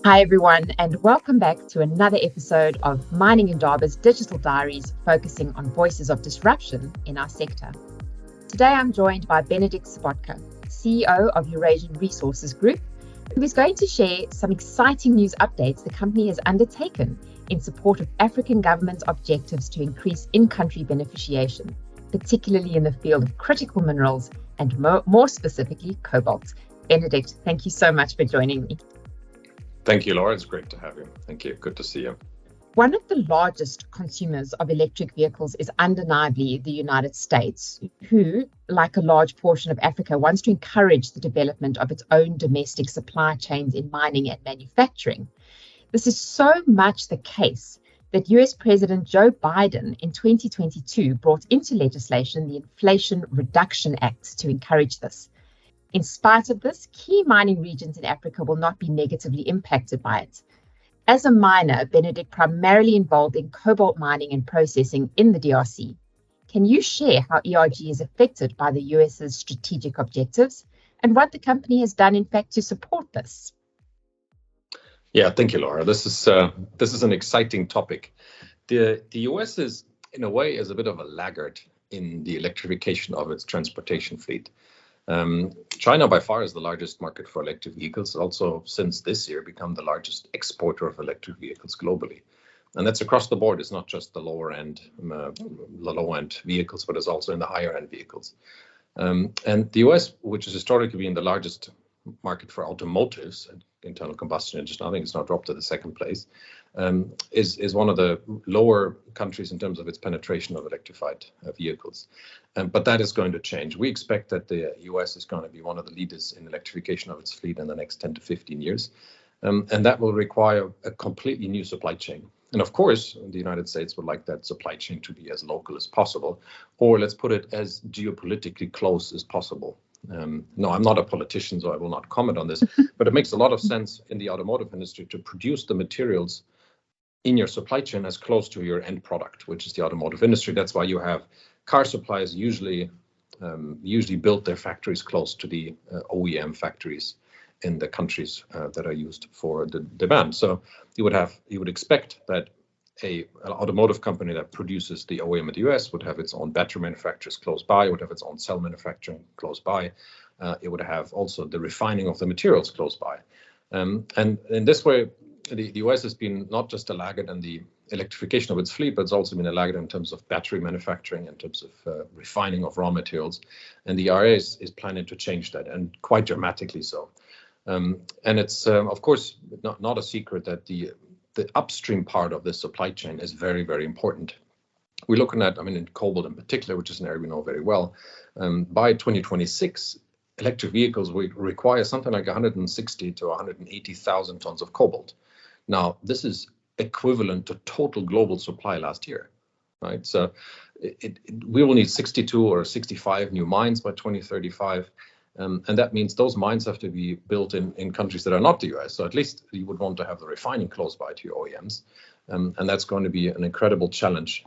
Hi, everyone, and welcome back to another episode of Mining Indaba's Digital Diaries, focusing on voices of disruption in our sector. Today, I'm joined by Benedikt Sobotka, CEO of Eurasian Resources Group, who is going to share some exciting news updates the company has undertaken in support of African governments' objectives to increase in-country beneficiation, particularly in the field of critical minerals and more specifically, cobalt. Benedikt, thank you so much for joining me. Thank you, Laura. It's great to have you. Thank you. Good to see you. One of the largest consumers of electric vehicles is undeniably the United States, who, like a large portion of Africa, wants to encourage the development of its own domestic supply chains in mining and manufacturing. This is so much the case that US President Joe Biden in 2022 brought into legislation the Inflation Reduction Act to encourage this. In spite of this, key mining regions in Africa will not be negatively impacted by it. As a miner, Benedikt primarily involved in cobalt mining and processing in the DRC. Can you share how ERG is affected by the US's strategic objectives and what the company has done, in fact, to support this? Yeah, thank you, Laura. This is an exciting topic. The US is, in a way, is a bit of a laggard in the electrification of its transportation fleet. China by far is the largest market for electric vehicles, also since this year become the largest exporter of electric vehicles globally. And that's across the board. It's not just the low end vehicles, but it's also in the higher end vehicles. And the US, which has historically been the largest market for automotives and internal combustion engines, I think it's now dropped to the second place, is one of the lower countries in terms of its penetration of electrified vehicles. But that is going to change. We expect that the US is going to be one of the leaders in electrification of its fleet in the next 10 to 15 years. And that will require a completely new supply chain. And of course, the United States would like that supply chain to be as local as possible, or let's put it as geopolitically close as possible. No, I'm not a politician, so I will not comment on this, but it makes a lot of sense in the automotive industry to produce the materials in your supply chain as close to your end product, which is the automotive industry. That's why you have car suppliers usually build their factories close to the OEM factories in the countries that are used for the demand. So you would expect that an automotive company that produces the OEM in the US would have its own battery manufacturers close by, would have its own cell manufacturing close by. It would have also the refining of the materials close by. And in this way, the US has been not just a laggard in the electrification of its fleet, but it's also been a laggard in terms of battery manufacturing, in terms of refining of raw materials. And the IRA is planning to change that, and quite dramatically so. And it's, of course, not a secret that the upstream part of this supply chain is very, very important. We're looking at, in cobalt in particular, which is an area we know very well, by 2026, electric vehicles will require something like 160 to 180,000 tons of cobalt. Now, this is equivalent to total global supply last year, right? So we will need 62 or 65 new mines by 2035. And that means those mines have to be built in countries that are not the US. So at least you would want to have the refining close by to your OEMs. And that's going to be an incredible challenge,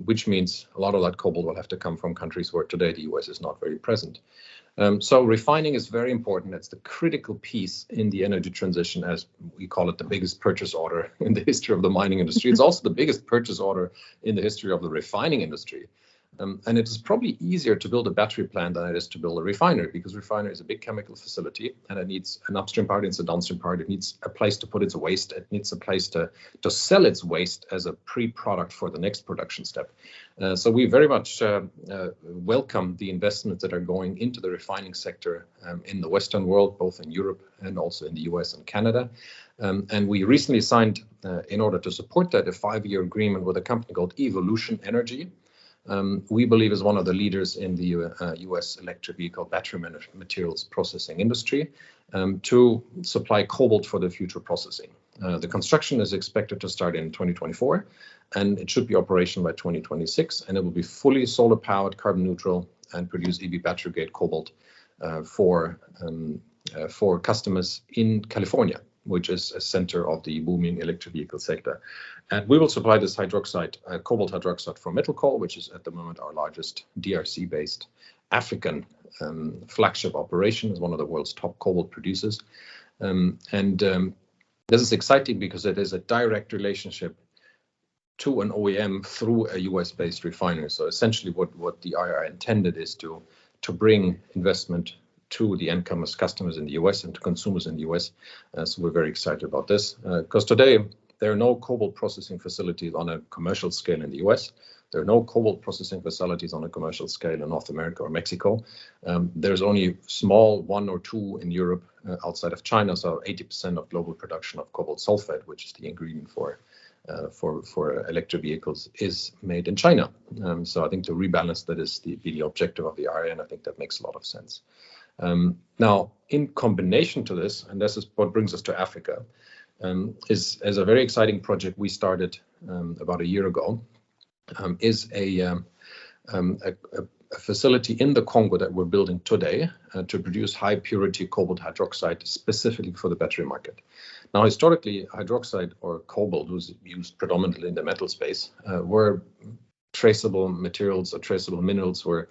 which means a lot of that cobalt will have to come from countries where today the US is not very present. So refining is very important. It's the critical piece in the energy transition, as we call it, the biggest purchase order in the history of the mining industry. It's also the biggest purchase order in the history of the refining industry. And it is probably easier to build a battery plant than it is to build a refinery, because refinery is a big chemical facility and it needs an upstream part, it needs a downstream part, it needs a place to put its waste, it needs a place to sell its waste as a pre-product for the next production step. So we very much welcome the investments that are going into the refining sector in the Western world, both in Europe and also in the US and Canada. And we recently signed, in order to support that, a 5-year agreement with a company called Evolution Energy. We believe is one of the leaders in the US electric vehicle battery materials processing industry to supply cobalt for the future processing. The construction is expected to start in 2024, and it should be operational by 2026, and it will be fully solar powered, carbon neutral, and produce EV battery grade cobalt for customers in California, which is a center of the booming electric vehicle sector. And we will supply this cobalt hydroxide from Metal Coal, which is at the moment our largest DRC-based African flagship operation, is one of the world's top cobalt producers. This is exciting because it is a direct relationship to an OEM through a US-based refinery. So essentially what the IRA intended is to bring investment to the end customers in the US and to consumers in the US. So we're very excited about this because today there are no cobalt processing facilities on a commercial scale in the US. There are no cobalt processing facilities on a commercial scale in North America or Mexico. There's only small 1 or 2 in Europe outside of China. So 80% of global production of cobalt sulfate, which is the ingredient for electric vehicles, is made in China. So I think to rebalance that is the objective of the IRA, and I think that makes a lot of sense. Now, in combination to this, and this is what brings us to Africa, is a very exciting project we started about a year ago, is a facility in the Congo that we're building today to produce high purity cobalt hydroxide specifically for the battery market. Now, historically, hydroxide or cobalt was used predominantly in the metal space, where traceable materials or traceable minerals were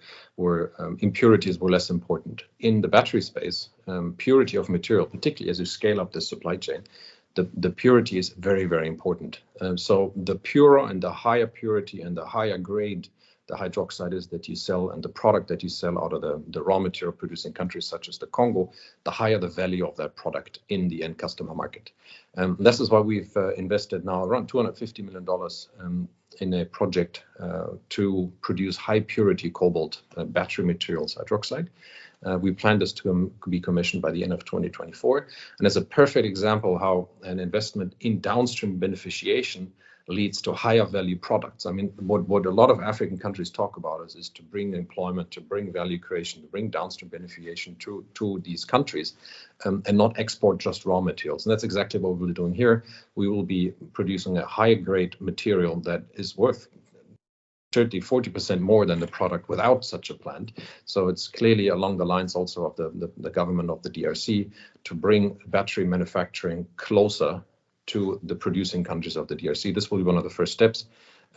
impurities were less important. In the battery space, purity of material, particularly as you scale up the supply chain, the purity is very, very important. So the purer and the higher purity and the higher grade the hydroxide is that you sell and the product that you sell out of the raw material producing countries such as the Congo, the higher the value of that product in the end customer market. This is why we've invested now around $250 million in a project to produce high purity cobalt battery materials hydroxide. We plan this to be commissioned by the end of 2024. And it's a perfect example how an investment in downstream beneficiation leads to higher value products. I mean, what a lot of African countries talk about is to bring employment, to bring value creation, to bring downstream beneficiation to these countries, and not export just raw materials. And that's exactly what we're doing here. We will be producing a high grade material that is worth 30-40% more than the product without such a plant. So it's clearly along the lines also of the government of the DRC to bring battery manufacturing closer to the producing countries of the DRC. This will be one of the first steps,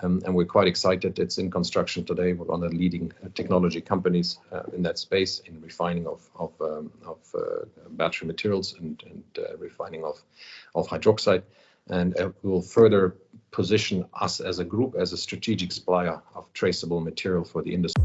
and we're quite excited. It's in construction today. We're one of the leading technology companies in that space in refining of battery materials and refining of hydroxide, and will further position us as a group as a strategic supplier of traceable material for the industry.